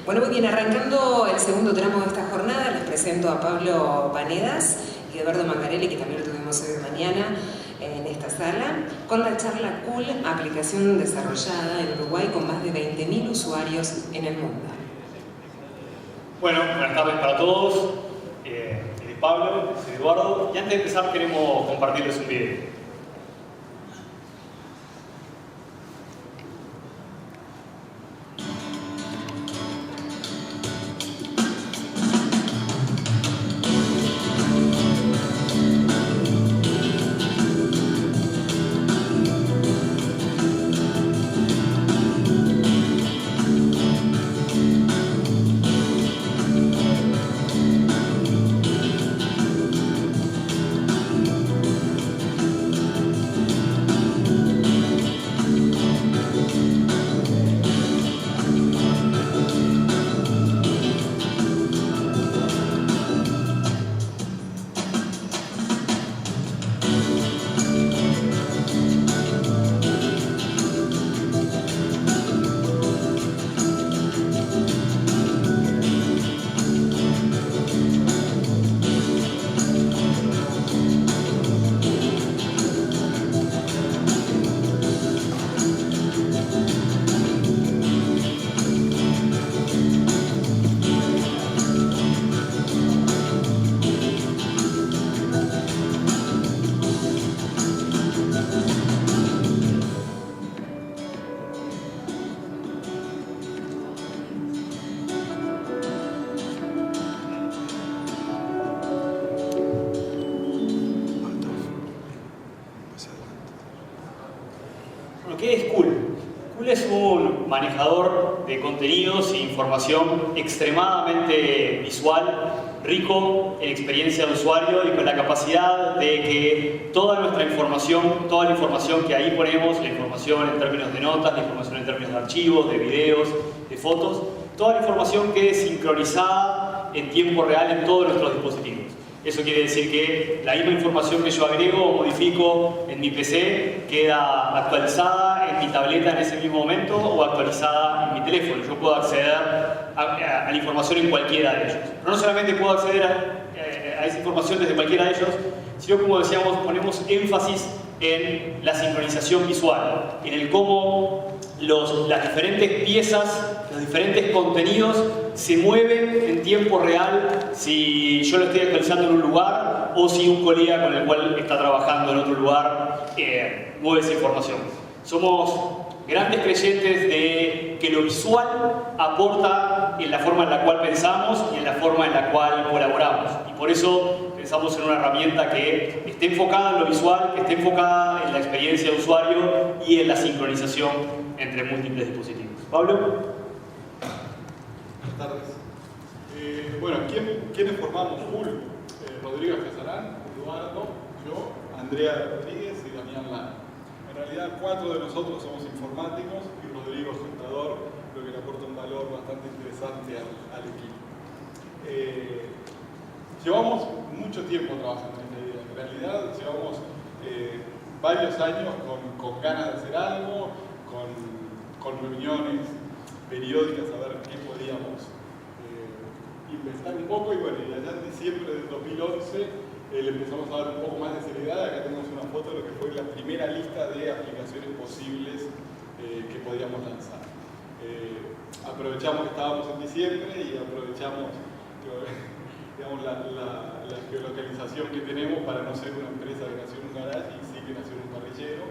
Bueno, muy bien, arrancando el segundo tramo de esta jornada, les presento a Pablo Panedas y Eduardo Mangarelli, que también lo tuvimos hoy de mañana en esta sala, con la charla Cool, aplicación desarrollada en Uruguay con más de 20.000 usuarios en el mundo. Bueno, buenas tardes para todos. Soy Pablo, soy Eduardo, y antes de empezar queremos compartirles un video. ¿Qué es Cool? Cool es un manejador de contenidos e información extremadamente visual, rico en experiencia de usuario y con la capacidad de que toda nuestra información, toda la información que ahí ponemos, la información en términos de notas, la información en términos de archivos, de videos, de fotos, toda la información quede sincronizada en tiempo real en todos nuestros dispositivos. Eso quiere decir que la misma información que yo agrego o modifico en mi PC queda actualizada en mi tableta en ese mismo momento o actualizada en mi teléfono. Yo puedo acceder a la información en cualquiera de ellos. Pero no solamente puedo acceder a esa información desde cualquiera de ellos, sino, como decíamos, ponemos énfasis en la sincronización visual, en el cómo las diferentes piezas, los diferentes contenidos se mueven en tiempo real si yo lo estoy actualizando en un lugar o si un colega con el cual está trabajando en otro lugar mueve esa información. Somos grandes creyentes de que lo visual aporta en la forma en la cual pensamos y en la forma en la cual colaboramos. Y por eso pensamos en una herramienta que esté enfocada en lo visual, que esté enfocada en la experiencia de usuario y en la sincronización entre múltiples dispositivos. Pablo. Buenas tardes. Bueno, ¿quiénes formamos Cool? Rodrigo Casarán, Eduardo, yo, Andrea Rodríguez y Damián Lana. En realidad, 4 de nosotros somos informáticos y Rodrigo es contador, lo que le aporta un valor bastante interesante al equipo. Llevamos mucho tiempo trabajando en esta idea. En realidad, llevamos varios años con ganas de hacer algo, con reuniones periódicas a ver qué podíamos inventar un poco, y bueno, y allá en diciembre del 2011 le empezamos a dar un poco más de seriedad. Acá tenemos una foto de lo que fue la primera lista de aplicaciones posibles que podíamos lanzar. Aprovechamos que estábamos en diciembre y aprovechamos digamos, la geolocalización que tenemos para no ser una empresa que nació en un garaje y sí que nació en un parrillero.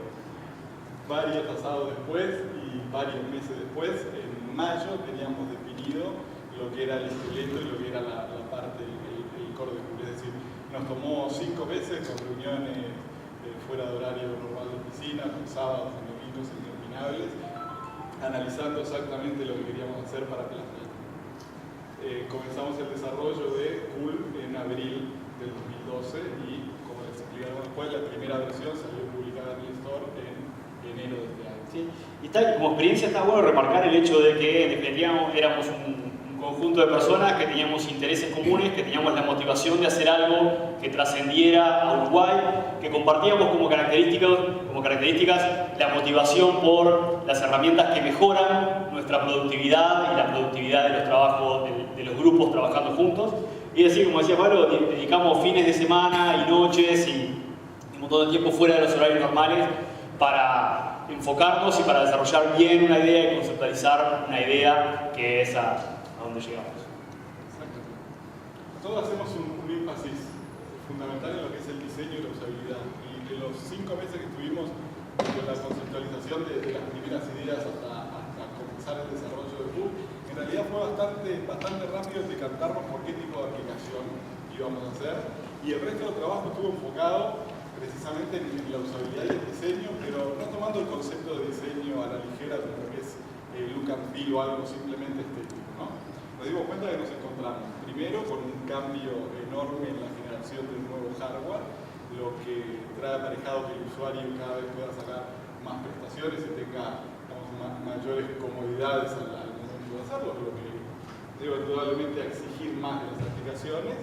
Varios asados después y varios meses después, en mayo, teníamos definido lo que era el esqueleto y lo que era la parte, el core de Cool. Es decir, nos tomó 5 meses con reuniones fuera de horario normal de oficina, con sábados y domingos interminables, analizando exactamente lo que queríamos hacer para plasmar. Comenzamos el desarrollo de Cool en abril del 2012 y, como les explicaron después, la primera versión salió publicada en el store en enero de este año. Sí. Y como experiencia está bueno remarcar el hecho de que en definitiva éramos un conjunto de personas que teníamos intereses comunes, que teníamos la motivación de hacer algo que trascendiera a Uruguay, que compartíamos como características como características la motivación por las herramientas que mejoran nuestra productividad y la productividad de los trabajos, de los grupos trabajando juntos. Y así, como decía Pablo, dedicamos fines de semana y noches y un montón de tiempo fuera de los horarios normales para enfocarnos y para desarrollar bien una idea y conceptualizar una idea que es a donde llegamos. Exacto. Todos hacemos un énfasis fundamental en lo que es el diseño y la usabilidad. Y de los 5 meses que estuvimos con la conceptualización de las primeras ideas hasta comenzar el desarrollo de Pool, en realidad fue bastante rápido decantarnos por qué tipo de aplicación íbamos a hacer. Y el resto del trabajo estuvo enfocado precisamente en la usabilidad y el diseño, pero no tomando el concepto de diseño a la ligera, como que es look and feel o algo simplemente estético, ¿no? Nos dimos cuenta que nos encontramos primero con un cambio enorme en la generación del nuevo hardware, lo que trae aparejado que el usuario cada vez pueda sacar más prestaciones y tenga, digamos, mayores comodidades al momento de hacerlo, lo que debe probablemente exigir más de las aplicaciones.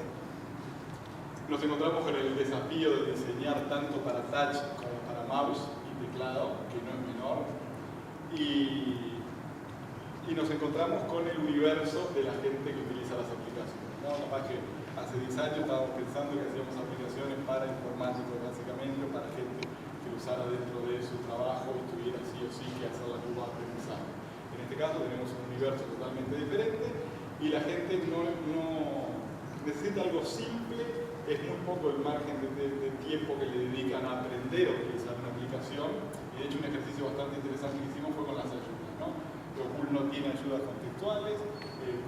Nos encontramos con el desafío de diseñar tanto para touch como para mouse y teclado, que no es menor. Y nos encontramos con el universo de la gente que utiliza las aplicaciones, ¿no? Capaz que hace 10 años estábamos pensando que hacíamos aplicaciones para informáticos básicamente, para gente que usara dentro de su trabajo y tuviera sí o sí que hacer la curva de aprendizaje. En este caso tenemos un universo totalmente diferente y la gente no necesita algo simple. Es muy poco el margen de tiempo que le dedican a aprender a utilizar una aplicación. Y de hecho un ejercicio bastante interesante que hicimos fue con las ayudas, ¿no? Pero Pool no tiene ayudas contextuales,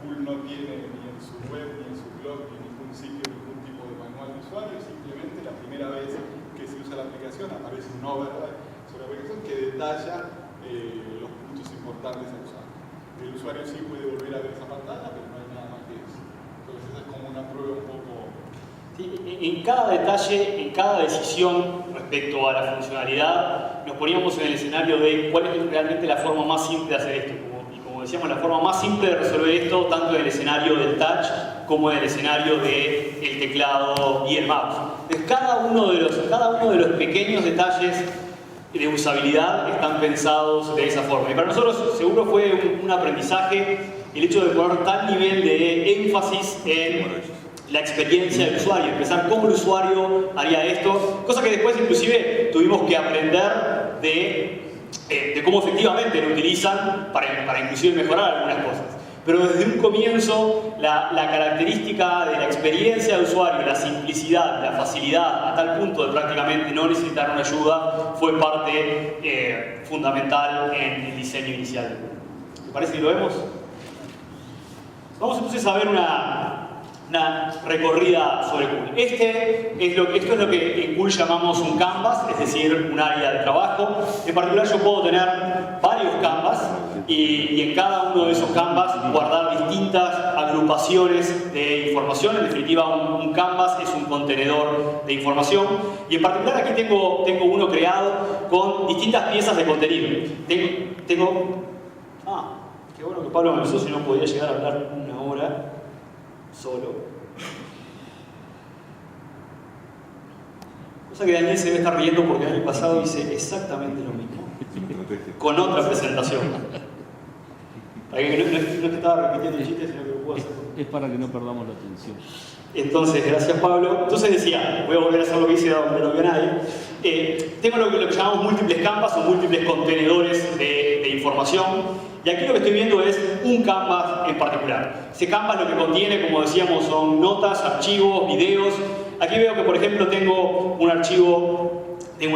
Pool no tiene ni en su web, ni en su blog, ni en ningún sitio, ningún tipo de manual de usuario. Simplemente la primera vez que se usa la aplicación aparece un overlay sobre la aplicación que detalla los puntos importantes a usar. El usuario sí puede volver a ver esa pantalla, pero no hay nada más que eso. Entonces esa es como una prueba un poco... En cada detalle, en cada decisión respecto a la funcionalidad, nos poníamos en el escenario de cuál es realmente la forma más simple de hacer esto. Y como decíamos, la forma más simple de resolver esto, tanto en el escenario del touch como en el escenario del teclado y el mouse. Entonces, cada uno de los pequeños detalles de usabilidad están pensados de esa forma. Y para nosotros seguro fue un aprendizaje el hecho de poner tal nivel de énfasis en la experiencia del usuario, pensar cómo el usuario haría esto, cosa que después inclusive tuvimos que aprender de cómo efectivamente lo utilizan para inclusive mejorar algunas cosas. Pero desde un comienzo la característica de la experiencia del usuario, la simplicidad, la facilidad, a tal punto de prácticamente no necesitar una ayuda, fue parte fundamental en el diseño inicial. ¿Te parece que lo vemos? Vamos entonces a ver una recorrida sobre Pool. Esto es lo que en Pool llamamos un canvas, es decir, un área de trabajo. En particular yo puedo tener varios canvas y en cada uno de esos canvas guardar distintas agrupaciones de información. En definitiva, un canvas es un contenedor de información. Y en particular aquí tengo uno creado con distintas piezas de contenido. Qué bueno que Pablo me avisó, si no podía llegar a hablar una hora solo. Cosa que Daniel se debe estar riendo porque el año pasado hice exactamente lo mismo con otra presentación. No es que estaba repitiendo el chiste, sino que lo puedo hacer. Es para que no perdamos la atención. Entonces, gracias Pablo. Entonces decía, voy a volver a hacer lo que hice donde no vio nadie. Tengo lo que llamamos múltiples canvas o múltiples contenedores de información. Y aquí lo que estoy viendo es un canvas en particular. Ese canvas lo que contiene, como decíamos, son notas, archivos, videos. Aquí veo que, por ejemplo, tengo un archivo de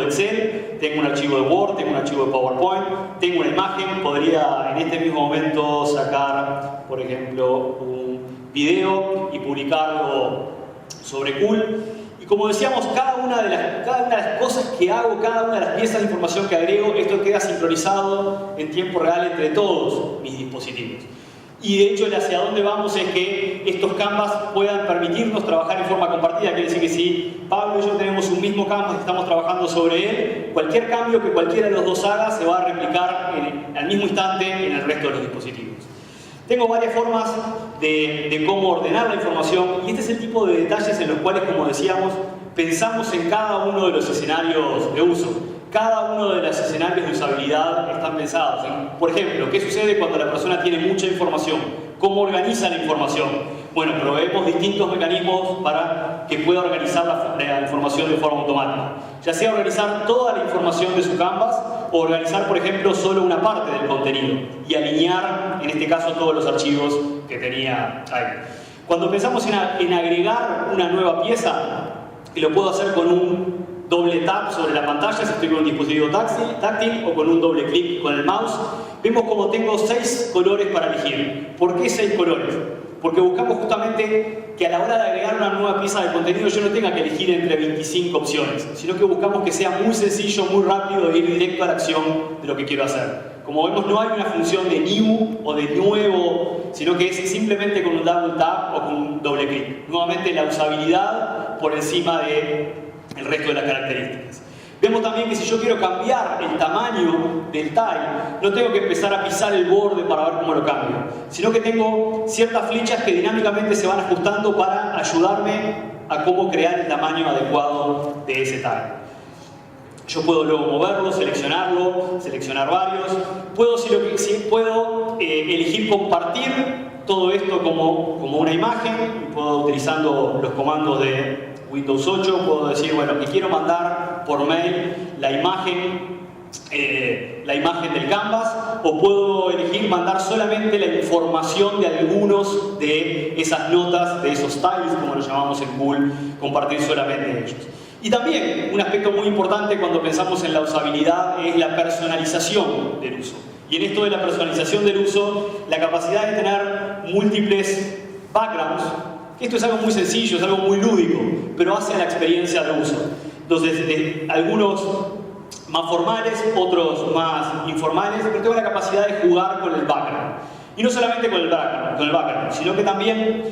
Excel, tengo un archivo de Word, tengo un archivo de PowerPoint, tengo una imagen. Podría en este mismo momento sacar, por ejemplo, un video y publicarlo sobre Pool. Y como decíamos, cada una de las cosas que hago, cada una de las piezas de información que agrego, esto queda sincronizado en tiempo real entre todos mis dispositivos. Y de hecho, hacia dónde vamos es que estos canvas puedan permitirnos trabajar en forma compartida. Quiere decir que si Pablo y yo tenemos un mismo canvas y estamos trabajando sobre él, cualquier cambio que cualquiera de los dos haga se va a replicar al mismo instante en el resto de los dispositivos. Tengo varias formas de cómo ordenar la información y este es el tipo de detalles en los cuales, como decíamos, pensamos en cada uno de los escenarios de uso. cada uno de los escenarios de usabilidad están pensados. Por ejemplo, ¿qué sucede cuando la persona tiene mucha información? ¿Cómo organiza la información? Bueno, proveemos distintos mecanismos para que pueda organizar la información de forma automática. Ya sea organizar toda la información de su Canvas o organizar, por ejemplo, solo una parte del contenido y alinear, en este caso, todos los archivos que tenía ahí. Cuando pensamos en agregar una nueva pieza, y lo puedo hacer con un doble tap sobre la pantalla, si estoy con un dispositivo táctil o con un doble clic con el mouse, vemos como tengo 6 colores para elegir. ¿Por qué 6 colores? Porque buscamos justamente que a la hora de agregar una nueva pieza de contenido yo no tenga que elegir entre 25 opciones, sino que buscamos que sea muy sencillo, muy rápido e ir directo a la acción de lo que quiero hacer. Como vemos, no hay una función de new o de nuevo, sino que es simplemente con un double tap o con un doble clic. Nuevamente la usabilidad por encima del resto de las características. Vemos también que si yo quiero cambiar el tamaño del tile, no tengo que empezar a pisar el borde para ver cómo lo cambio, sino que tengo ciertas flechas que dinámicamente se van ajustando para ayudarme a cómo crear el tamaño adecuado de ese tile. Yo puedo luego moverlo, seleccionar varios. Puedo elegir compartir todo esto como una imagen. Puedo, utilizando los comandos de Windows 8, puedo decir, bueno, que quiero mandar por mail la imagen del Canvas, o puedo elegir mandar solamente la información de algunos de esas notas, de esos tiles, como lo llamamos en Google, compartir solamente ellos. Y también un aspecto muy importante cuando pensamos en la usabilidad es la personalización del uso. Y en esto de la personalización del uso, la capacidad de tener múltiples backgrounds. Esto es algo muy sencillo, es algo muy lúdico, pero hace a la experiencia de uso. Entonces, algunos más formales, otros más informales, pero tengo la capacidad de jugar con el background. Y no solamente con el background, sino que también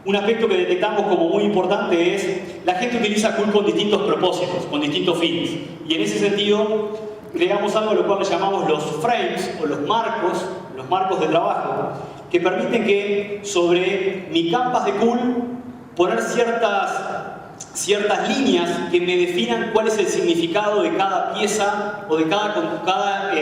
un aspecto que detectamos como muy importante es la gente utiliza Cool con distintos propósitos, con distintos fines. Y en ese sentido, creamos algo a lo cual le llamamos los frames o los marcos de trabajo, que permiten que sobre mi canvas de Cool poner ciertas líneas que me definan cuál es el significado de cada pieza o de cada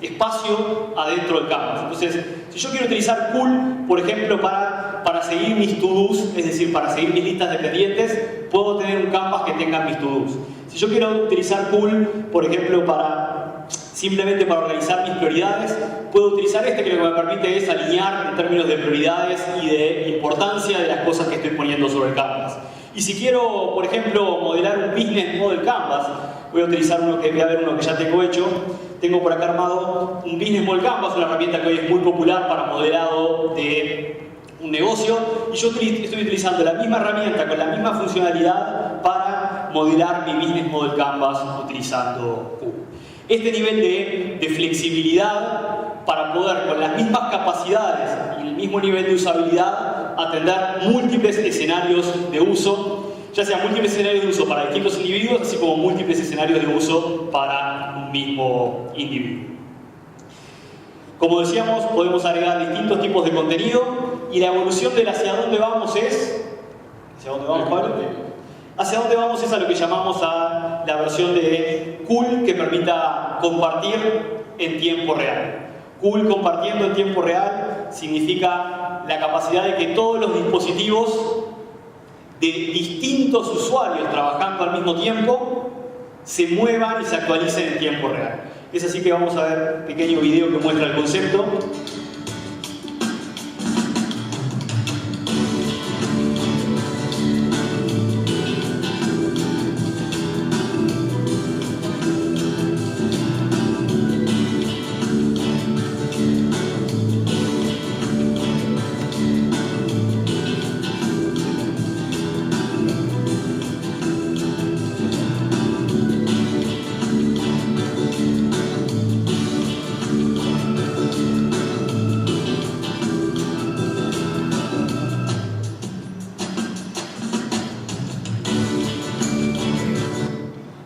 espacio adentro del canvas. Entonces, si yo quiero utilizar Cool, por ejemplo, para seguir mis to-dos, es decir, para seguir mis listas de pendientes, puedo tener un canvas que tenga mis to-dos. Si yo quiero utilizar Cool, por ejemplo, simplemente para organizar mis prioridades, puedo utilizar este, que lo que me permite es alinear en términos de prioridades y de importancia de las cosas que estoy poniendo sobre el canvas. Y si quiero, por ejemplo, modelar un business model canvas, voy a utilizar uno que ya tengo hecho. Tengo por acá armado un business model canvas, una herramienta que hoy es muy popular para modelado de un negocio, y yo estoy utilizando la misma herramienta con la misma funcionalidad para modelar mi business model canvas utilizando Cool. Este nivel de flexibilidad para poder, con las mismas capacidades y el mismo nivel de usabilidad, atender múltiples escenarios de uso, ya sea múltiples escenarios de uso para distintos individuos, así como múltiples escenarios de uso para un mismo individuo. Como decíamos, podemos agregar distintos tipos de contenido, y la evolución del hacia dónde vamos es... ¿Hacia dónde vamos, Pablo? Hacia dónde vamos es a lo que llamamos a la versión de Cool que permita compartir en tiempo real. Cool compartiendo en tiempo real significa la capacidad de que todos los dispositivos de distintos usuarios trabajando al mismo tiempo se muevan y se actualicen en tiempo real. Es así que vamos a ver un pequeño video que muestra el concepto.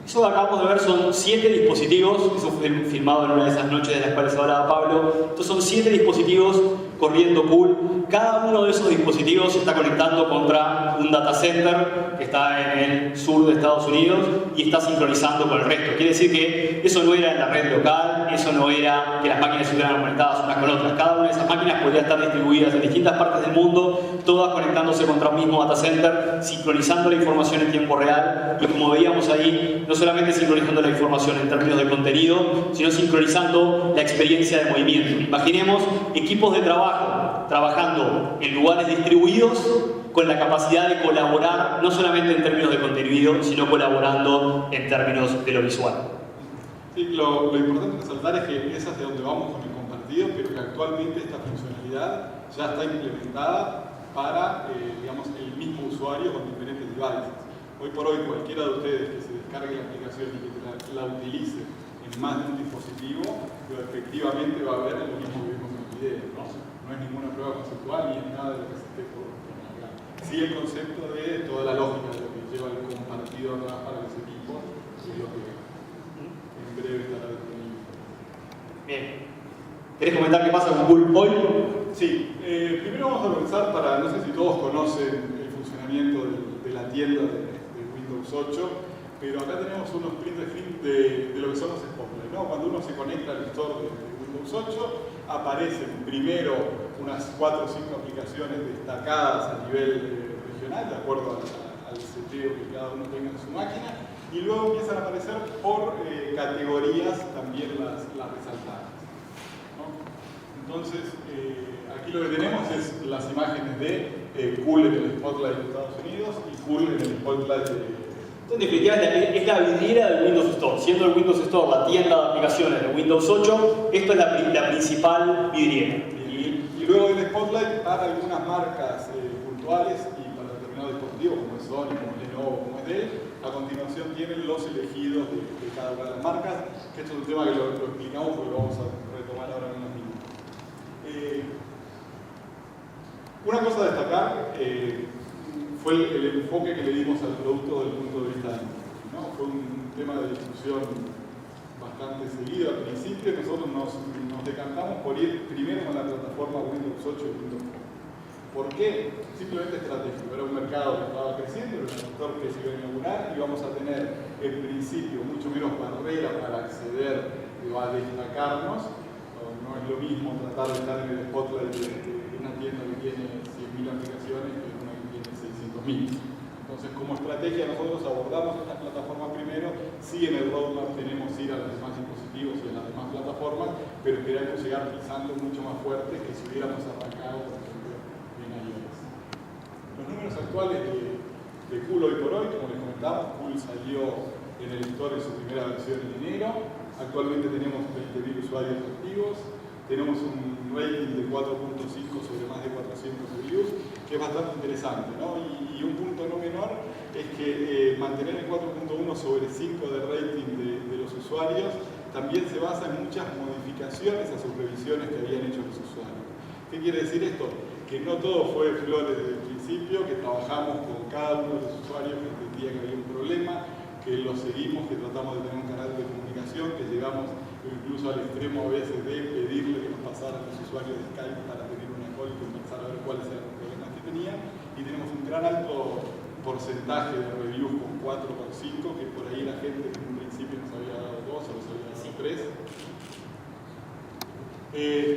Eso que acabamos de ver son 7 dispositivos, eso fue filmado en una de esas noches de las cuales hablaba Pablo. Estos son 7 dispositivos corriendo Cool. Cada uno de esos dispositivos se está conectando contra un data center que está en el sur de Estados Unidos y está sincronizando con el resto. Quiere decir que eso no era en la red local, eso no era que las máquinas estuvieran conectadas unas con otras. Cada una de esas máquinas podía estar distribuidas en distintas partes del mundo, todas conectándose contra un mismo data center, sincronizando la información en tiempo real y, como veíamos ahí, no solamente sincronizando la información en términos de contenido, sino sincronizando la experiencia de movimiento. Imaginemos equipos de trabajo trabajando en lugares distribuidos con la capacidad de colaborar no solamente en términos de contenido, sino colaborando en términos de lo visual. Sí, lo importante resaltar es que es hacia donde vamos con el compartido, pero que actualmente esta funcionalidad ya está implementada para digamos, el mismo usuario con diferentes devices. Hoy por hoy cualquiera de ustedes que se descargue la aplicación y que la utilice en más de un dispositivo, efectivamente va a ver lo mismo que vimos en el video, ¿no? No es ninguna prueba conceptual ni es nada de lo que se esté por hablar. Sí, el concepto de toda la lógica de lo que lleva el compartido atrás para los equipos es lo que en breve estará disponible. Bien. ¿Querés comentar qué pasa con Google hoy? Sí, primero vamos a comenzar para, no sé si todos conocen el funcionamiento de la tienda de Windows 8, pero acá tenemos unos print screen de lo que son los Spotlight, ¿no? Cuando uno se conecta al store de Windows 8, aparecen primero unas 4 o 5 aplicaciones destacadas a nivel regional, de acuerdo al seteo que cada uno tenga en su máquina, y luego empiezan a aparecer por categorías también las resaltadas, ¿no? Entonces, aquí lo que tenemos es las imágenes de Cool en el Spotlight de Estados Unidos y Cool en el Spotlight de... En definitiva, es la vidriera del Windows Store. Siendo el Windows Store la tienda de aplicaciones de Windows 8, esto es la principal vidriera. Y luego el Spotlight para algunas marcas puntuales y para determinados dispositivos, como es Sony, como es Lenovo, como es Dell. A continuación tienen los elegidos de cada una de las marcas, que esto es un tema que lo explicamos porque lo vamos a retomar ahora en unos minutos. Una cosa a destacar fue el enfoque que le dimos al producto desde el punto de vista de industria, ¿no? Fue un tema de discusión bastante seguido. Al principio nosotros nos decantamos por ir primero con la plataforma Windows 8 y Windows 10. ¿Por qué? Simplemente estratégico. Era un mercado que estaba creciendo, era un sector que se iba a inaugurar y vamos a tener en principio mucho menos barrera para acceder a destacarnos. No es lo mismo tratar de estar en el spotlight de una tienda que tiene 100.000 aplicaciones que una que tiene 600.000. Entonces, como estrategia, nosotros abordamos esta plataforma primero. Sí, en el roadmap tenemos ir a los demás dispositivos y a las demás plataformas, pero queremos llegar pisando mucho más fuerte que si hubiéramos arrancado, por ejemplo, en iOS. Los números actuales de Cool hoy por hoy, como les comentamos, Cool salió en el store en su primera versión en enero. Actualmente tenemos 20.000 usuarios activos. Tenemos un rating de 4.5 sobre más de 400 reviews, que es bastante interesante, ¿no? Y un punto no menor es que mantener el 4.1 sobre 5 de rating de los usuarios también se basa en muchas modificaciones a sus revisiones que habían hecho los usuarios. ¿Qué quiere decir esto? Que no todo fue flores desde el principio, que trabajamos con cada uno de los usuarios que entendía que había un problema, que los seguimos, que tratamos de tener un canal de comunicación, que llegamos incluso al extremo a veces de pedirle que nos pasaran los usuarios de Skype para tener una call y conversar a ver cuáles eran los problemas que tenían. Y tenemos un gran alto porcentaje de reviews con 4 por 5, que por ahí la gente que en un principio nos había dado 2 o nos había dado 3.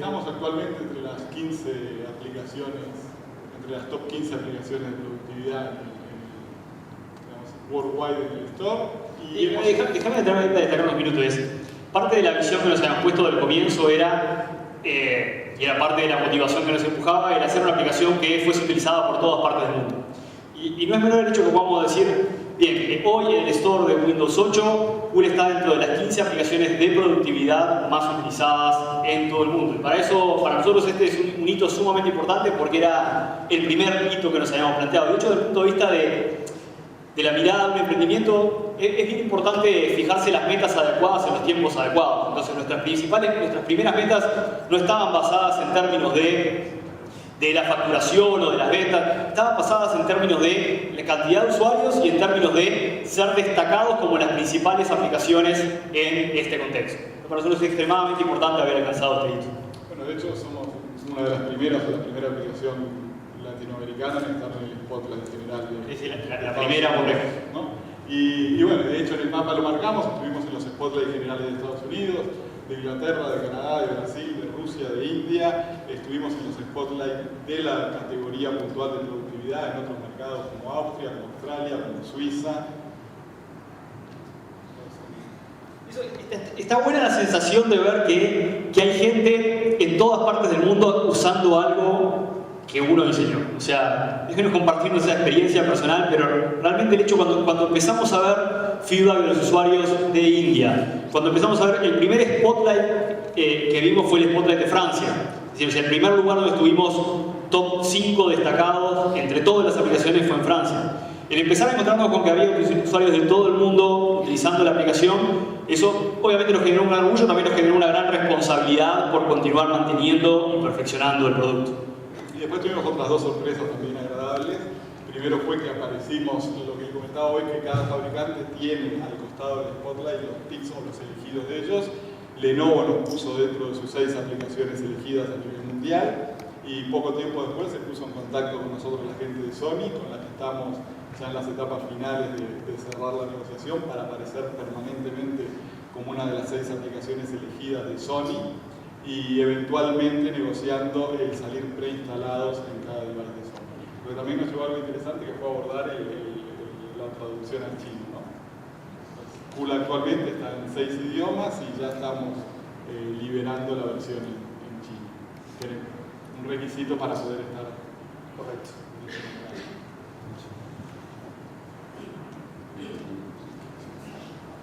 Estamos actualmente entre las 15 aplicaciones, entre las top 15 aplicaciones de productividad worldwide en el store. Y déjame destacar unos minutos. Parte de la visión que nos habían puesto del comienzo era, y era parte de la motivación que nos empujaba, era hacer una aplicación que fuese utilizada por todas partes del mundo. Y no es menor el hecho que podamos decir, bien, que hoy en el store de Windows 8, Cool está dentro de las 15 aplicaciones de productividad más utilizadas en todo el mundo. Y para eso, para nosotros este es un hito sumamente importante porque era el primer hito que nos habíamos planteado. De hecho, desde el punto de vista de la mirada de un emprendimiento, es bien importante fijarse las metas adecuadas en los tiempos adecuados. Entonces nuestras primeras metas no estaban basadas en términos de la facturación o de las ventas, estaban basadas en términos de la cantidad de usuarios y en términos de ser destacados como las principales aplicaciones en este contexto. Para nosotros es extremadamente importante haber alcanzado este hito. Bueno, de hecho somos una de las primeras o la primera aplicación latinoamericano en estar en el spotlight general. Es la primera, ¿no? Y bueno, de hecho en el mapa lo marcamos, estuvimos en los spotlights generales de Estados Unidos, de Inglaterra, de Canadá, de Brasil, de Rusia, de India, estuvimos en los spotlights de la categoría puntual de productividad en otros mercados como Austria, como Australia, como Suiza. Está buena la sensación de ver que hay gente en todas partes del mundo usando algo que uno diseñó. O sea, déjenos compartir nuestra experiencia personal, pero realmente el hecho cuando empezamos a ver feedback de los usuarios de India, cuando empezamos a ver el primer spotlight que vimos fue el spotlight de Francia. Es decir, el primer lugar donde estuvimos top 5 destacados entre todas las aplicaciones fue en Francia. El empezar a encontrarnos con que había usuarios de todo el mundo utilizando la aplicación, eso obviamente nos generó un gran orgullo, también nos generó una gran responsabilidad por continuar manteniendo y perfeccionando el producto. Y después tuvimos otras dos sorpresas también agradables. Primero fue que aparecimos, lo que comentaba hoy, que cada fabricante tiene al costado del spotlight los picks o los elegidos de ellos. Lenovo nos puso dentro de sus 6 aplicaciones elegidas a nivel mundial, y poco tiempo después se puso en contacto con nosotros la gente de Sony, con la que estamos ya en las etapas finales de cerrar la negociación para aparecer permanentemente como una de las 6 aplicaciones elegidas de Sony, y eventualmente negociando el salir preinstalados en cada device de Sony. Pero también nos llevó algo interesante, que fue abordar la traducción al chino, ¿no? Cool actualmente está en 6 idiomas y ya estamos liberando la versión en chino, que es un requisito para poder estar correcto.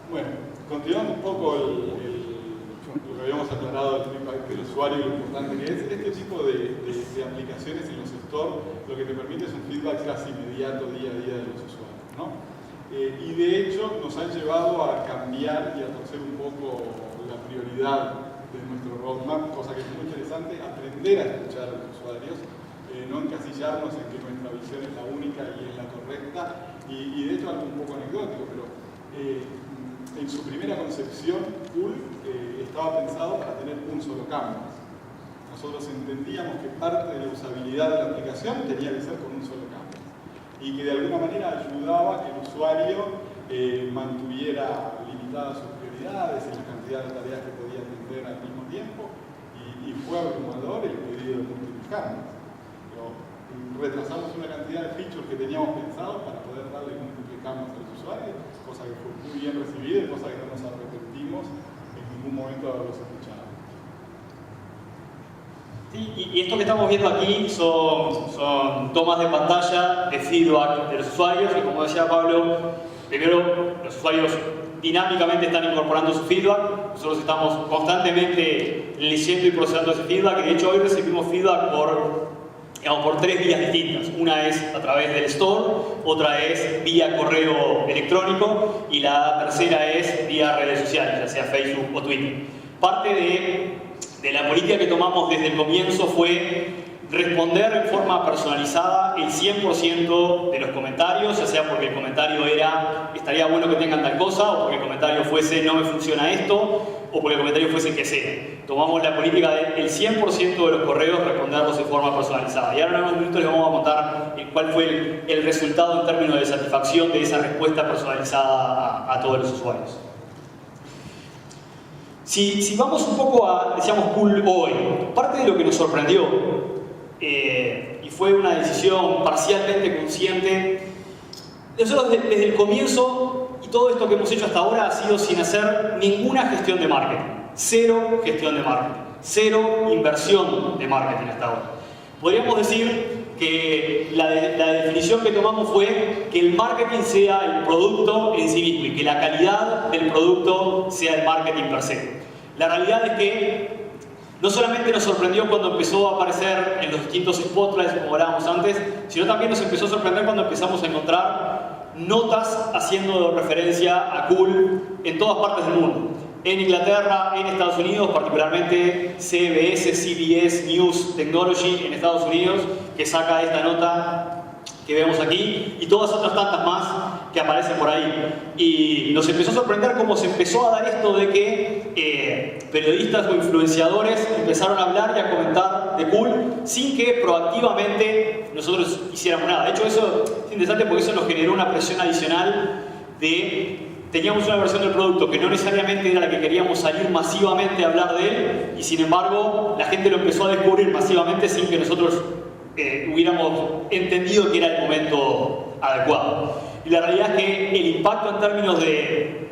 Bueno, continuando un poco lo que habíamos aclarado del feedback del usuario y lo importante que es, este tipo de aplicaciones en los stores lo que te permite es un feedback casi inmediato día a día de los usuarios, ¿no? Y de hecho nos han llevado a cambiar y a torcer un poco la prioridad de nuestro roadmap, cosa que es muy interesante, aprender a escuchar a los usuarios, no encasillarnos en que nuestra visión es la única y es la correcta, y de hecho algo un poco anecdótico, pero en su primera concepción, Cool estaba pensado para tener un solo canvas. Nosotros entendíamos que parte de la usabilidad de la aplicación tenía que ser con un solo canvas y que de alguna manera ayudaba a que el usuario mantuviera limitadas sus prioridades en la cantidad de tareas que podía atender al mismo tiempo, y fue abrumador el pedido de múltiples canvas. Retrasamos una cantidad de features que teníamos pensados para poder darle múltiples canvas a los usuarios, cosa que fue muy bien recibida y cosa que no nos arrepentimos en ningún momento de haberlos escuchado. Sí, y esto que estamos viendo aquí son tomas de pantalla de feedback de los usuarios, y como decía Pablo, primero los usuarios dinámicamente están incorporando su feedback, nosotros estamos constantemente leyendo y procesando ese feedback, y de hecho hoy recibimos feedback por 3 vías distintas. Una es a través del store, otra es vía correo electrónico, y la tercera es vía redes sociales, ya sea Facebook o Twitter. Parte de la política que tomamos desde el comienzo fue responder en forma personalizada el 100% de los comentarios, ya sea porque el comentario era estaría bueno que tengan tal cosa, o porque el comentario fuese no me funciona esto, o porque el comentario fuese que sea. Tomamos la política del 100% de los correos responderlos de forma personalizada. Y ahora en unos minutos les vamos a contar cuál fue el resultado en términos de satisfacción de esa respuesta personalizada a todos los usuarios. Si vamos un poco a, decíamos, Cool hoy, parte de lo que nos sorprendió, y fue una decisión parcialmente consciente, nosotros desde el comienzo, y todo esto que hemos hecho hasta ahora ha sido sin hacer ninguna gestión de marketing. 0 gestión de marketing, 0 inversión de marketing hasta ahora. Podríamos decir que la definición que tomamos fue que el marketing sea el producto en sí mismo y que la calidad del producto sea el marketing per se. La realidad es que no solamente nos sorprendió cuando empezó a aparecer en los distintos spotlights, como hablábamos antes, sino también nos empezó a sorprender cuando empezamos a encontrar notas haciendo referencia a Cool en todas partes del mundo. En Inglaterra, en Estados Unidos, particularmente CBS News Technology en Estados Unidos, que saca esta nota que vemos aquí, y todas otras tantas más que aparecen por ahí. Y nos empezó a sorprender cómo se empezó a dar esto de que periodistas o influenciadores empezaron a hablar y a comentar de Cool sin que proactivamente nosotros hiciéramos nada. De hecho, eso es interesante porque eso nos generó una presión adicional de... Teníamos una versión del producto que no necesariamente era la que queríamos salir masivamente a hablar de él, y sin embargo la gente lo empezó a descubrir masivamente sin que nosotros hubiéramos entendido que era el momento adecuado. Y la realidad es que el impacto en términos de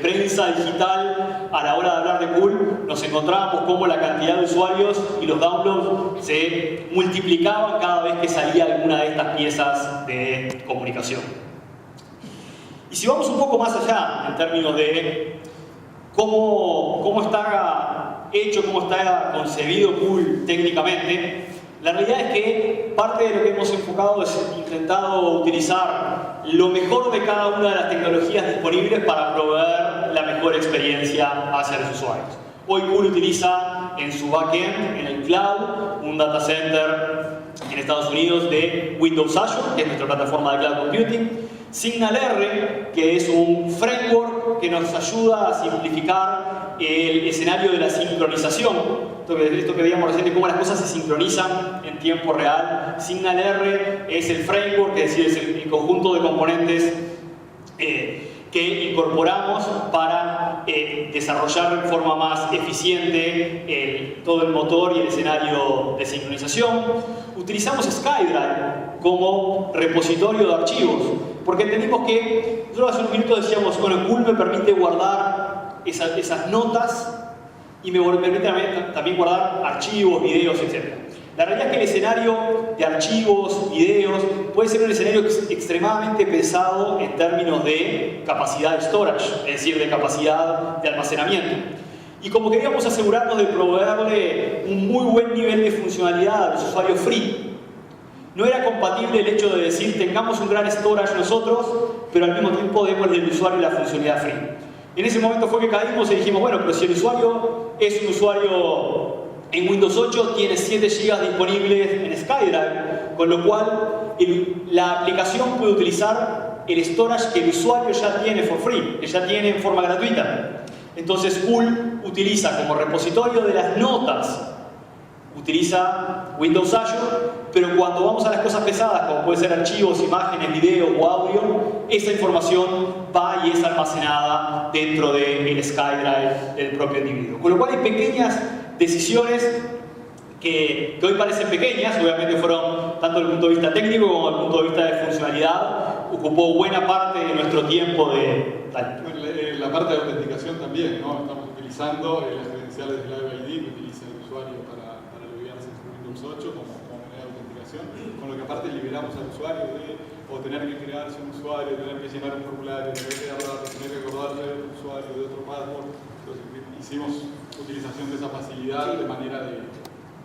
prensa digital a la hora de hablar de Cool, nos encontrábamos como la cantidad de usuarios y los downloads se multiplicaban cada vez que salía alguna de estas piezas de comunicación. Y si vamos un poco más allá en términos de cómo está hecho, cómo está concebido Cool técnicamente, la realidad es que parte de lo que hemos enfocado es intentado utilizar lo mejor de cada una de las tecnologías disponibles para proveer la mejor experiencia hacia los usuarios. Hoy Cool utiliza en su backend, en el cloud, un data center en Estados Unidos de Windows Azure, que es nuestra plataforma de cloud computing. SignalR, que es un framework que nos ayuda a simplificar el escenario de la sincronización. Esto que veíamos recién de cómo las cosas se sincronizan en tiempo real. SignalR es el framework, es decir, es el conjunto de componentes que incorporamos para desarrollar de forma más eficiente todo el motor y el escenario de sincronización. Utilizamos SkyDrive como repositorio de archivos, porque entendimos que, nosotros hace unos minutos decíamos, bueno, Cool me permite guardar esas notas y me permite también guardar archivos, videos, etc. La realidad es que el escenario de archivos, videos, puede ser un escenario extremadamente pesado en términos de capacidad de storage, es decir, de capacidad de almacenamiento. Y como queríamos asegurarnos de proveerle un muy buen nivel de funcionalidad a los usuarios free, no era compatible el hecho de decir tengamos un gran storage nosotros, pero al mismo tiempo démosle al usuario la funcionalidad free. En ese momento fue que caímos y dijimos, bueno, pero si el usuario es un usuario en Windows 8, tiene 7 GB disponibles en SkyDrive, con lo cual la aplicación puede utilizar el storage que el usuario ya tiene for free, que ya tiene en forma gratuita. Entonces Cool utiliza como repositorio de las notas, utiliza Windows Azure, pero cuando vamos a las cosas pesadas, como puede ser archivos, imágenes, video o audio, esa información va y es almacenada dentro del SkyDrive del propio individuo. Con lo cual hay pequeñas decisiones que hoy parecen pequeñas, obviamente fueron tanto desde el punto de vista técnico como desde el punto de vista de funcionalidad, ocupó buena parte de nuestro tiempo de... La parte de autenticación también, ¿no? Estamos utilizando las credenciales de Live ID que utiliza el usuario para loguearse en Windows 8 como manera de autenticación, con lo que aparte liberamos al usuario de tener que crearse un usuario, tener que llenar un formulario, tener que acordarse del usuario de otro password. Entonces hicimos utilización de esa facilidad de manera de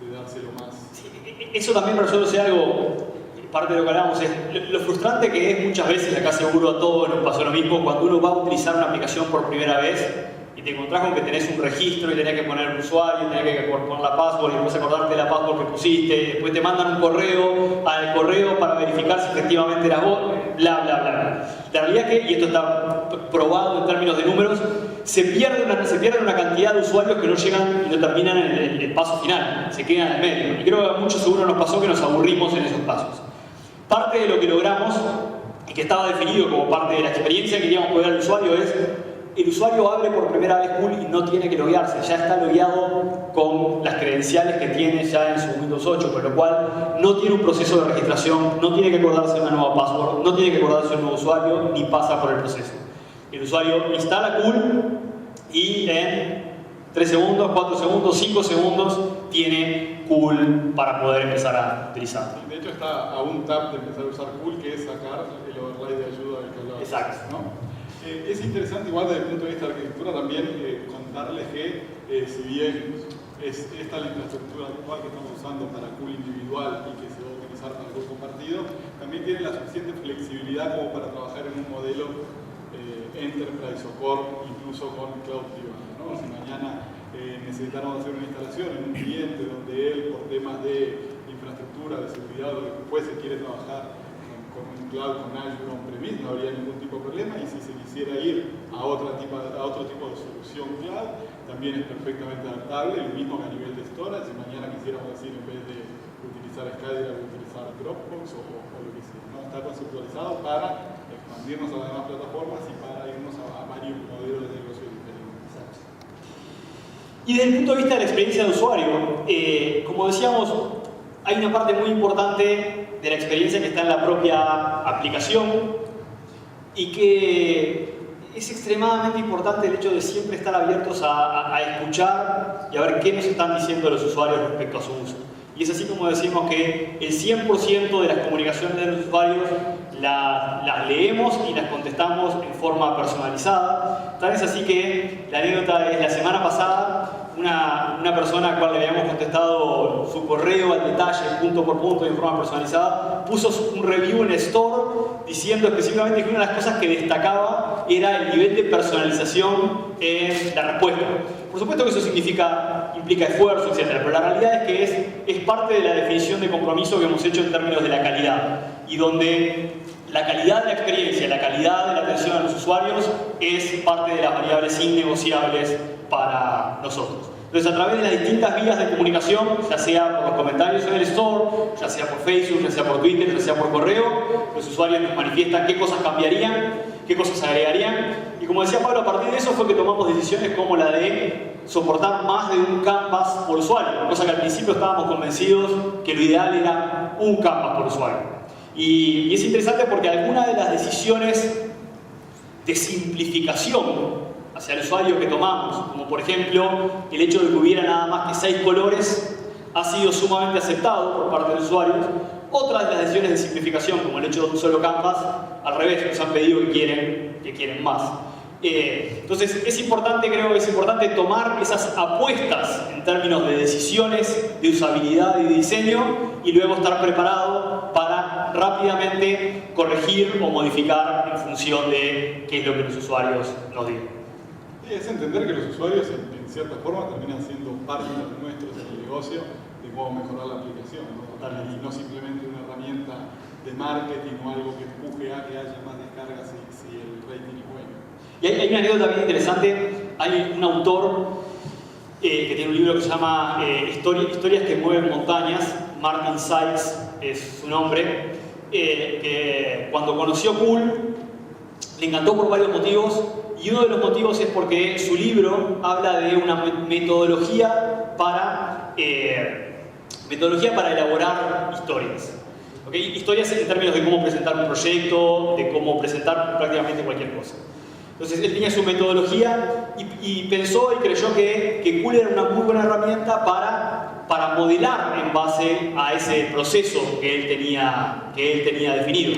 dárselo más. Sí, eso también para nosotros es algo, parte de lo que hablamos, es lo frustrante que es muchas veces, acá seguro a todos nos pasó lo mismo, cuando uno va a utilizar una aplicación por primera vez y te encontrás con que tenés un registro y tenés que poner un usuario, tenés que poner la password y después acordarte de la password que pusiste, y después te mandan un correo al correo para verificar si efectivamente eras vos, bla, bla, bla. La realidad es que, y esto está probado en términos de números, se pierde una cantidad de usuarios que no llegan y no terminan en el paso final, se quedan en el medio. Y creo que a muchos seguro nos pasó que nos aburrimos en esos pasos. Parte de lo que logramos, y que estaba definido como parte de la experiencia que queríamos poder al usuario, es el usuario abre por primera vez Cool y no tiene que loguearse, ya está logueado con las credenciales que tiene ya en su Windows 8, con lo cual no tiene un proceso de registración, no tiene que acordarse de una nueva password, no tiene que acordarse de un nuevo usuario, ni pasa por el proceso. El usuario instala Cool y en 3 segundos, 4 segundos, 5 segundos tiene Cool para poder empezar a utilizar. De hecho está a un tap de empezar a usar Cool, que es sacar el overlay de ayuda del que hablaba. Exacto. ¿No? Es interesante igual desde el punto de vista de arquitectura también contarles que si bien esta la infraestructura actual que estamos usando para Cool individual y que se va a utilizar para Cool compartido, también tiene la suficiente flexibilidad como para trabajar en un modelo Enterprise o Core, incluso con cloud privado, ¿no? Si mañana necesitáramos hacer una instalación en un cliente donde él, por temas de infraestructura, de seguridad o lo que fuese, quiere trabajar un cloud, con Azure on-premise, no habría ningún tipo de problema, y si se quisiera ir a otro tipo de solución cloud, también es perfectamente adaptable, lo mismo que a nivel de storage. Si mañana quisiéramos decir, en vez de utilizar Skylab, utilizar Dropbox o lo que sea, ¿no? Está conceptualizado para expandirnos a las demás plataformas y para irnos a varios modelos de negocio diferentes. Y desde el punto de vista de la experiencia de usuario, como decíamos, hay una parte muy importante de la experiencia que está en la propia aplicación y que es extremadamente importante el hecho de siempre estar abiertos a escuchar y a ver qué nos están diciendo los usuarios respecto a su uso. Y es así como decimos que el 100% de las comunicaciones de los usuarios las leemos y las contestamos en forma personalizada. Tal es así que la anécdota es la semana pasada, una persona a la cual le habíamos contestado su correo al detalle, punto por punto, en forma personalizada, puso un review en Store diciendo específicamente que una de las cosas que destacaba era el nivel de personalización en la respuesta. Por supuesto que eso implica esfuerzo, etc. Pero la realidad es que es parte de la definición de compromiso que hemos hecho en términos de la calidad, y donde la calidad de la experiencia, la calidad de la atención a los usuarios es parte de las variables innegociables para nosotros. Entonces, a través de las distintas vías de comunicación, ya sea por los comentarios en el Store, ya sea por Facebook, ya sea por Twitter, ya sea por correo, los usuarios nos manifiestan qué cosas cambiarían, qué cosas agregarían. Y como decía Pablo, a partir de eso fue que tomamos decisiones como la de soportar más de un canvas por usuario, cosa que al principio estábamos convencidos que lo ideal era un canvas por usuario. Y es interesante porque algunas de las decisiones de simplificación hacia el usuario que tomamos, como por ejemplo el hecho de que hubiera nada más que 6 colores, ha sido sumamente aceptado por parte de los usuarios. Otras de las decisiones de simplificación, como el hecho de un solo canvas, al revés, nos han pedido que quieren más. Entonces es importante, creo que es importante tomar esas apuestas en términos de decisiones, de usabilidad y de diseño, y luego estar preparado para rápidamente corregir o modificar en función de qué es lo que los usuarios nos digan. Es entender que los usuarios en cierta forma terminan siendo parte nuestros en el negocio de cómo mejorar la aplicación, ¿no? Y no simplemente una herramienta de marketing o algo que empuje a que haya más descargas si el rating es bueno. Y hay una anécdota bien interesante. Hay un autor que tiene un libro que se llama Historias que mueven montañas. Martin Sykes es su nombre, que cuando conoció Pool le encantó por varios motivos, y uno de los motivos es porque su libro habla de una metodología para elaborar historias. ¿Okay? Historias en términos de cómo presentar un proyecto, de cómo presentar prácticamente cualquier cosa. Entonces él tenía su metodología y pensó y creyó que Pool era una muy buena herramienta para modelar en base a ese proceso que él tenía definido.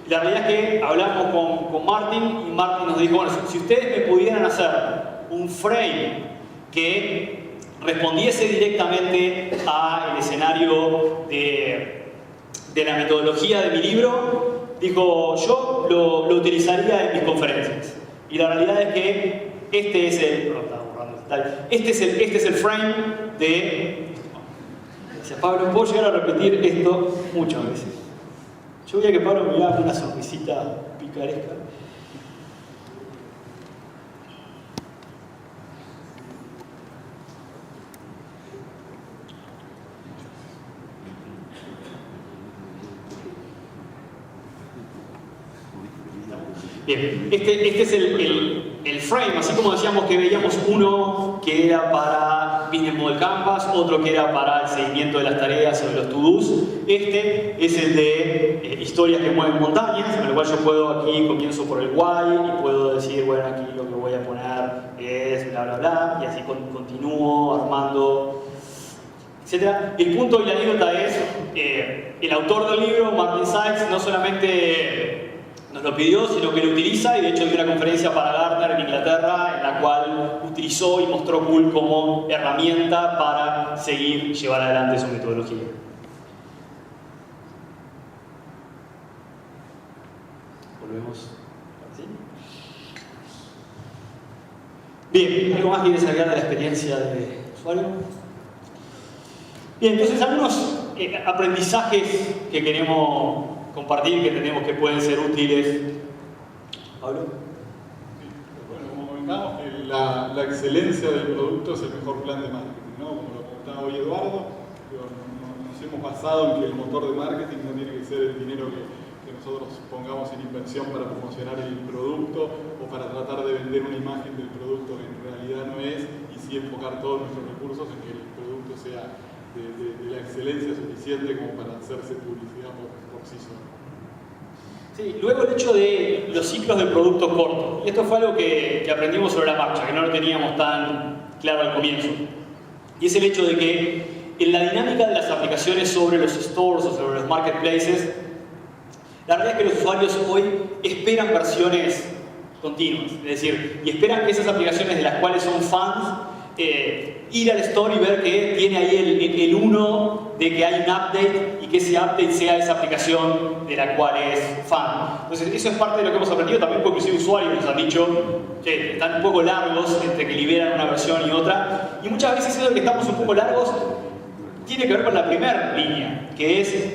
Y la realidad es que hablamos con Martin, y Martin nos dijo, bueno, si ustedes me pudieran hacer un frame que respondiese directamente al escenario de la metodología de mi libro, dijo, yo lo utilizaría en mis conferencias. Y la realidad es que este es el frame de... Gracias, Pablo. Puedo llegar a repetir esto muchas veces. Yo veía que Pablo me daba una sonrisita picaresca. Bien, este es el frame, así como decíamos que veíamos uno que era para Business Model Canvas, otro que era para el seguimiento de las tareas o de los to-dos. Este es el de historias que mueven montañas, en el cual yo puedo aquí, comienzo por el why y puedo decir, bueno, aquí lo que voy a poner es bla bla bla, y así continúo armando, etc. El punto y la anécdota es, el autor del libro, Martin Sykes, no solamente nos lo pidió, sino que lo utiliza, y de hecho dio una conferencia para Gartner en Inglaterra en la cual utilizó y mostró Pool como herramienta para seguir y llevar adelante su metodología. Volvemos. ¿Sí? Bien, ¿algo más quieres agregar de la experiencia de usuario? Bien, entonces algunos aprendizajes que queremos compartir que entendemos que pueden ser útiles. ¿Pablo? Sí. Bueno, como comentamos, que la excelencia del producto es el mejor plan de marketing, ¿no? Como lo comentaba hoy Eduardo, nos hemos basado en que el motor de marketing no tiene que ser el dinero que nosotros pongamos en inversión para promocionar el producto o para tratar de vender una imagen del producto que en realidad no es, y sí enfocar todos nuestros recursos en que el producto sea de la excelencia suficiente como para hacerse publicidad por sí solo. Sí, luego el hecho de los ciclos de producto cortos. Y esto fue algo que aprendimos sobre la marcha, que no lo teníamos tan claro al comienzo. Y es el hecho de que en la dinámica de las aplicaciones sobre los stores o sobre los marketplaces, la realidad es que los usuarios hoy esperan versiones continuas. Es decir, y esperan que esas aplicaciones de las cuales son fans, ir al store y ver que tiene ahí el 1 de que hay un update y que ese update sea esa aplicación de la cual es fan. Entonces eso es parte de lo que hemos aprendido también, porque inclusive usuarios nos han dicho que están un poco largos entre que liberan una versión y otra, y muchas veces eso de que estamos un poco largos tiene que ver con la primera línea, que es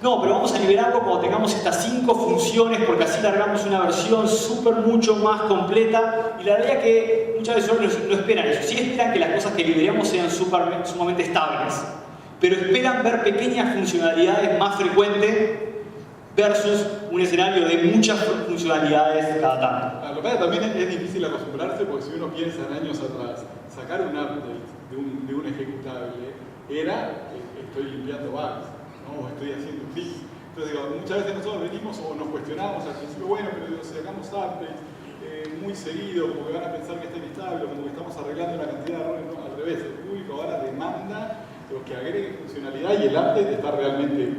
no, pero vamos a liberarlo cuando tengamos estas 5 funciones, porque así largamos una versión mucho más completa. Y la realidad es que muchas veces no esperan eso. Sí esperan que las cosas que liberemos sean sumamente estables, pero esperan ver pequeñas funcionalidades más frecuentes versus un escenario de muchas funcionalidades cada tanto. Lo que pasa también es difícil acostumbrarse, porque si uno piensa en años atrás, sacar un update de un ejecutable era estoy limpiando bugs, ¿no? O estoy haciendo un fix. Entonces digo, muchas veces nosotros venimos o nos cuestionamos al principio, bueno, pero si sacamos updates muy seguido, como que van a pensar que está inestable, como que estamos arreglando una cantidad de errores, no, al revés, el público ahora demanda que agregue funcionalidad y el update está realmente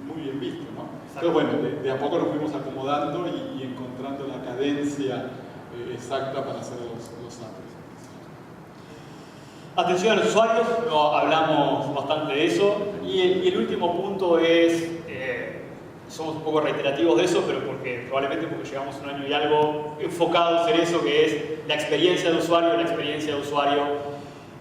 muy bien visto, ¿no? Entonces bueno, de a poco nos fuimos acomodando y encontrando la cadencia exacta para hacer los updates. Atención a los usuarios, no hablamos bastante de eso. Y el último punto es, somos un poco reiterativos de eso, pero probablemente porque llevamos un año y algo enfocados en eso, que es la experiencia de usuario. La experiencia de usuario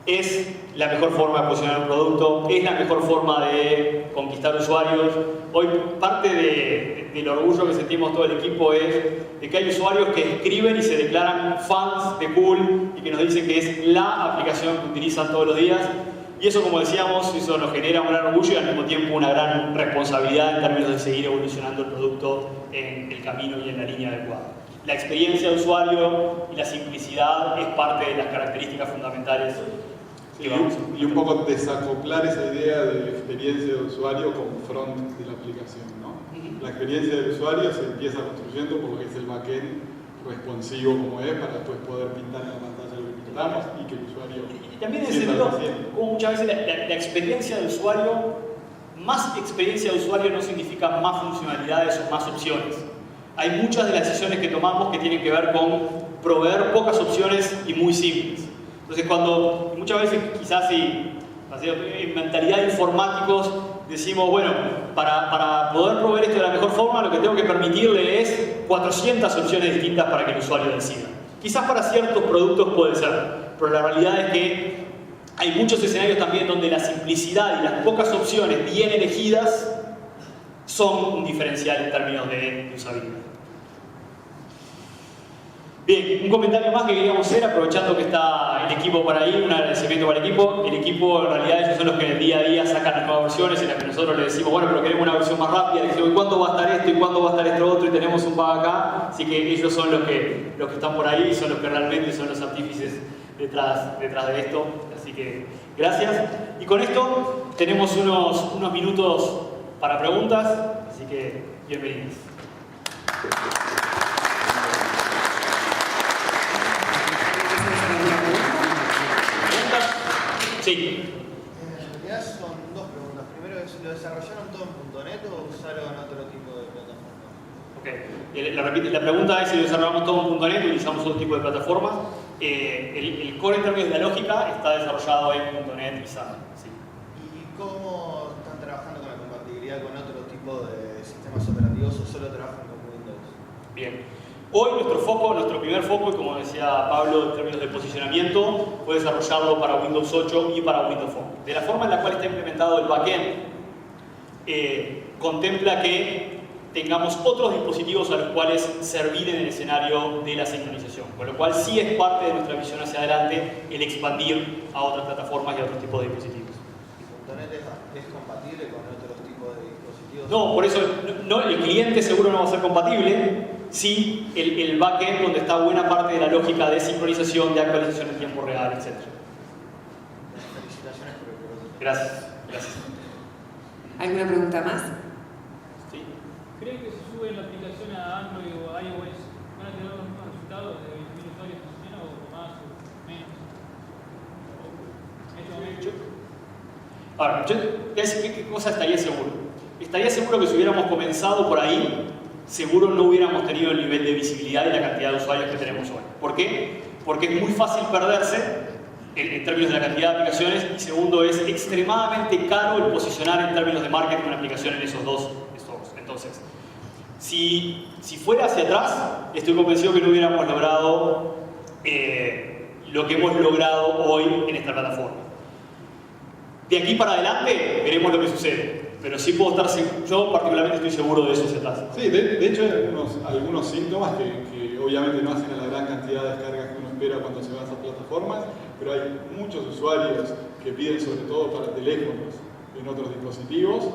es la mejor forma de posicionar un producto, es la mejor forma de conquistar usuarios. Hoy parte del orgullo que sentimos todo el equipo es de que hay usuarios que escriben y se declaran fans de Cool y que nos dicen que es la aplicación que utilizan todos los días. Y eso, como decíamos, eso nos genera un gran orgullo y al mismo tiempo una gran responsabilidad en términos de seguir evolucionando el producto en el camino y en la línea adecuada. La experiencia de usuario y la simplicidad es parte de las características fundamentales. Y un poco desacoplar esa idea de la experiencia de usuario con front de la aplicación, ¿no? La experiencia del usuario se empieza construyendo por lo que es el backend responsivo como es, para después poder pintar en la pantalla lo que pintamos y que el usuario y también en ese sentido, como muchas veces la experiencia de usuario, más experiencia de usuario no significa más funcionalidades o más opciones. Hay muchas de las decisiones que tomamos que tienen que ver con proveer pocas opciones y muy simples. Entonces cuando muchas veces quizás en mentalidad de informáticos decimos, bueno, para poder proveer esto de la mejor forma, lo que tengo que permitirle es 400 opciones distintas para que el usuario decida. Quizás para ciertos productos puede ser, pero la realidad es que hay muchos escenarios también donde la simplicidad y las pocas opciones bien elegidas son un diferencial en términos de usabilidad. Bien, un comentario más que queríamos hacer, aprovechando que está el equipo por ahí, un agradecimiento para el equipo. El equipo, en realidad, ellos son los que en el día a día sacan las nuevas versiones, en las que nosotros les decimos, bueno, pero queremos una versión más rápida, y decimos, ¿y cuándo va a estar esto? ¿Y cuándo va a estar esto otro? Y tenemos un bug acá. Así que ellos son los que están por ahí, son los que realmente son los artífices detrás de esto. Así que, gracias. Y con esto tenemos unos minutos para preguntas, así que, bienvenidos. Sí. En realidad son dos preguntas. Primero es, ¿lo desarrollaron todo en .NET o usaron otro tipo de plataforma? Ok. La pregunta es si lo desarrollamos todo en .NET o utilizamos otro tipo de plataformas. El core en términos de la lógica está desarrollado en .NET y SAP. Sí. ¿Y cómo están trabajando con la compatibilidad con otro tipo de sistemas operativos o solo trabajan con Windows? Bien. Hoy nuestro primer foco, y como decía Pablo, en términos de posicionamiento, fue desarrollarlo para Windows 8 y para Windows Phone. De la forma en la cual está implementado el backend, contempla que tengamos otros dispositivos a los cuales servir en el escenario de la sincronización. Con lo cual sí es parte de nuestra visión hacia adelante el expandir a otras plataformas y a otros tipos de dispositivos. ¿Internet es compatible con otros tipos de dispositivos? No, por eso el cliente seguro no va a ser compatible. Sí, el backend donde está buena parte de la lógica de sincronización, de actualización en tiempo real, etc. Felicitaciones por el producto. Gracias. Gracias. ¿Alguna pregunta más? ¿Sí? ¿Creen que si suben la aplicación a Android o a iOS van a tener los mismos resultados de 20.000 usuarios más o menos, o más o menos? En este momento. Ahora, yo voy a decir qué cosa estaría seguro. Estaría seguro que si hubiéramos comenzado por ahí, seguro no hubiéramos tenido el nivel de visibilidad y la cantidad de usuarios que tenemos hoy. ¿Por qué? Porque es muy fácil perderse en términos de la cantidad de aplicaciones, y segundo, es extremadamente caro el posicionar en términos de marketing una aplicación en esos dos stores. Entonces, si fuera hacia atrás, estoy convencido que no hubiéramos logrado lo que hemos logrado hoy en esta plataforma. De aquí para adelante veremos lo que sucede, pero sí puedo estar seguro, yo particularmente estoy seguro de eso hacia atrás. Sí, de hecho hay algunos síntomas que obviamente no hacen a la gran cantidad de descargas que uno espera cuando se va a esas plataformas, pero hay muchos usuarios que piden sobre todo para teléfonos en otros dispositivos.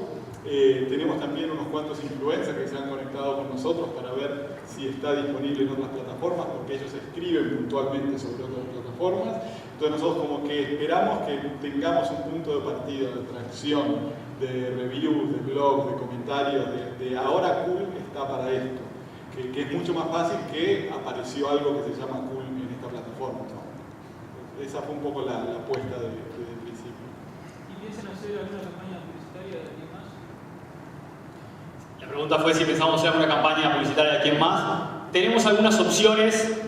Tenemos también unos cuantos influencers que se han conectado con nosotros para ver si está disponible en otras plataformas, porque ellos escriben puntualmente sobre otras plataformas. Entonces nosotros como que esperamos que tengamos un punto de partida, de tracción, de reviews, de blogs, de comentarios, de ahora Cool está para esto, que es mucho más fácil que apareció algo que se llama Cool en esta plataforma, ¿no? Esa fue un poco la apuesta desde el principio. ¿Y piensan hacer alguna campaña publicitaria de alguien más? La pregunta fue si pensamos hacer una campaña publicitaria de quién más. Tenemos algunas opciones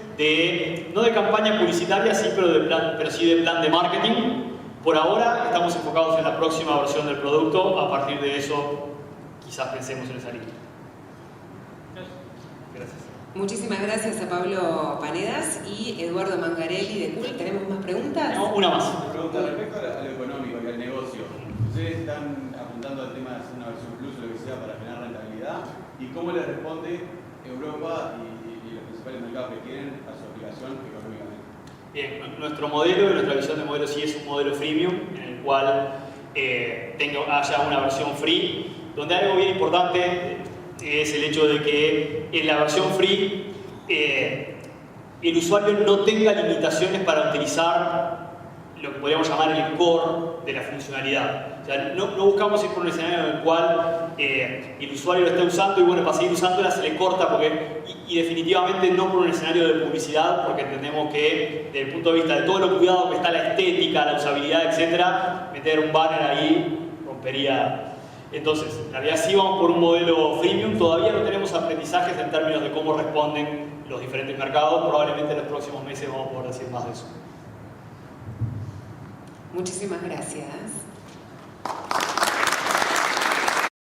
no de campaña publicitaria, sí, pero sí de plan de marketing. Por ahora estamos enfocados en la próxima versión del producto. A partir de eso, quizás pensemos en esa línea. Gracias. Muchísimas gracias a Pablo Panedas y Eduardo Mangarelli de Cool. ¿Tenemos más preguntas? No, una más. Una pregunta respecto a lo económico y al negocio. Ustedes están apuntando al tema de hacer una versión plus o lo que sea para generar rentabilidad. ¿Y cómo le responde Europa y los principales mercados que tienen a su aplicación económicamente? Bien, nuestro modelo y nuestra visión de modelo sí es un modelo freemium en el cual haya una versión free, donde algo bien importante es el hecho de que en la versión free el usuario no tenga limitaciones para utilizar lo que podríamos llamar el core de la funcionalidad. O sea, no buscamos ir por un escenario en el cual el usuario lo está usando y bueno, para seguir usándola se le corta y definitivamente no por un escenario de publicidad, porque entendemos que desde el punto de vista de todo lo cuidado que está la estética, la usabilidad, etc., meter un banner ahí rompería. Entonces, en realidad sí vamos por un modelo freemium. Todavía no tenemos aprendizajes en términos de cómo responden los diferentes mercados. Probablemente en los próximos meses vamos a poder decir más de eso. Muchísimas gracias.